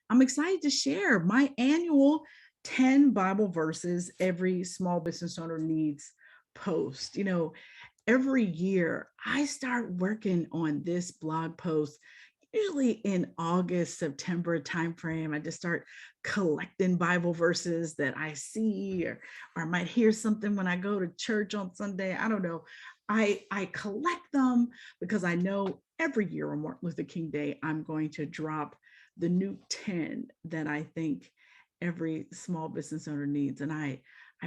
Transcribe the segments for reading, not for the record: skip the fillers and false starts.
I'm excited to share my annual 10 Bible verses every small business owner needs post. Every year I start working on this blog post usually in August, September timeframe. I just start collecting Bible verses that I see or I might hear something when I go to church on Sunday. I don't know. I collect them because I know every year on Martin Luther King Day, I'm going to drop the new 10 that I think every small business owner needs. And I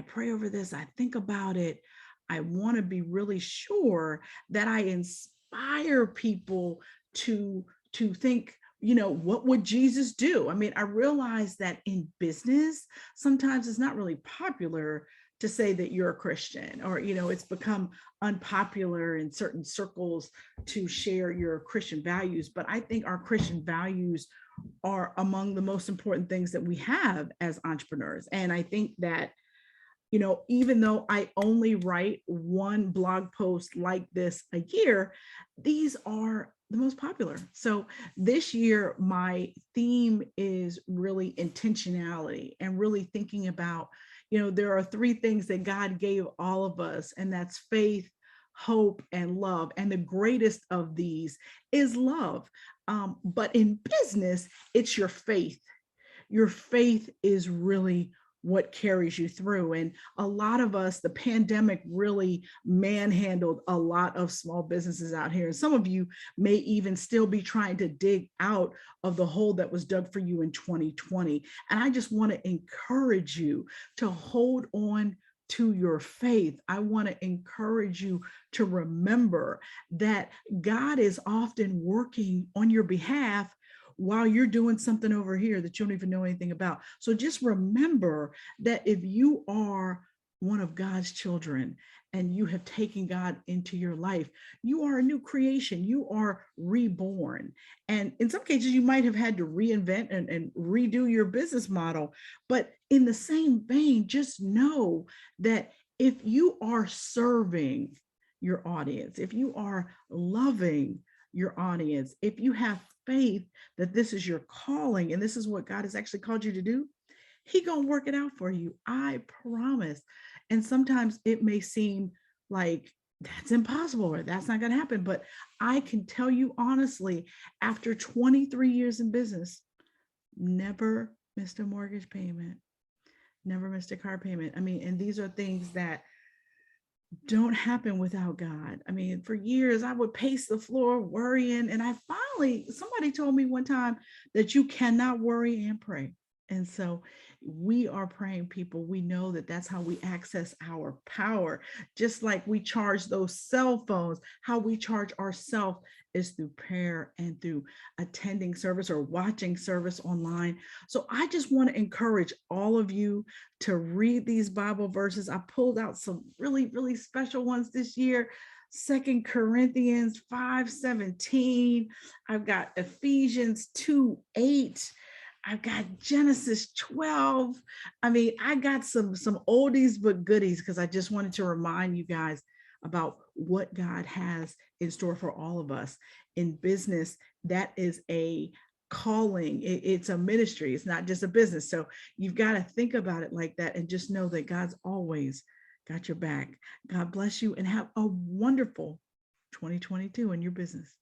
pray over this, I think about it. I want to be really sure that I inspire people to think, what would Jesus do? I mean, I realize that in business, sometimes it's not really popular to say that you're a Christian, or it's become unpopular in certain circles to share your Christian values. But I think our Christian values are among the most important things that we have as entrepreneurs. And I think that even though I only write one blog post like this a year, these are the most popular. So this year, my theme is really intentionality and really thinking about, there are three things that God gave all of us, and that's faith, hope, and love. And the greatest of these is love. But in business, it's your faith. Your faith is really what carries you through. And a lot of us, the pandemic really manhandled a lot of small businesses out here. And some of you may even still be trying to dig out of the hole that was dug for you in 2020. And I just want to encourage you to hold on to your faith. I want to encourage you to remember that God is often working on your behalf while you're doing something over here that you don't even know anything about. So just remember that if you are one of God's children and you have taken God into your life, you are a new creation. You are reborn. And in some cases, you might have had to reinvent and redo your business model. But in the same vein, just know that if you are serving your audience, if you are loving your audience, if you have faith that this is your calling and this is what God has actually called you to do, He gonna work it out for you. I promise. And sometimes it may seem like that's impossible or that's not gonna happen. But I can tell you honestly, after 23 years in business, never missed a mortgage payment, never missed a car payment. I mean, and these are things that don't happen without God. I mean, for years I would pace the floor worrying. And somebody told me one time that you cannot worry and pray. And so we are praying people. We know that that's how we access our power. Just like we charge those cell phones, how we charge ourselves is through prayer and through attending service or watching service online. So I just want to encourage all of you to read these Bible verses. I pulled out some really, really special ones this year. 2 Corinthians 5:17. I've got Ephesians 2:8. I've got Genesis 12. I mean, I got some oldies but goodies because I just wanted to remind you guys about what God has in store for all of us. In business, that is a calling. It's a ministry. It's not just a business. So you've got to think about it like that and just know that God's always got your back. God bless you and have a wonderful 2022 in your business.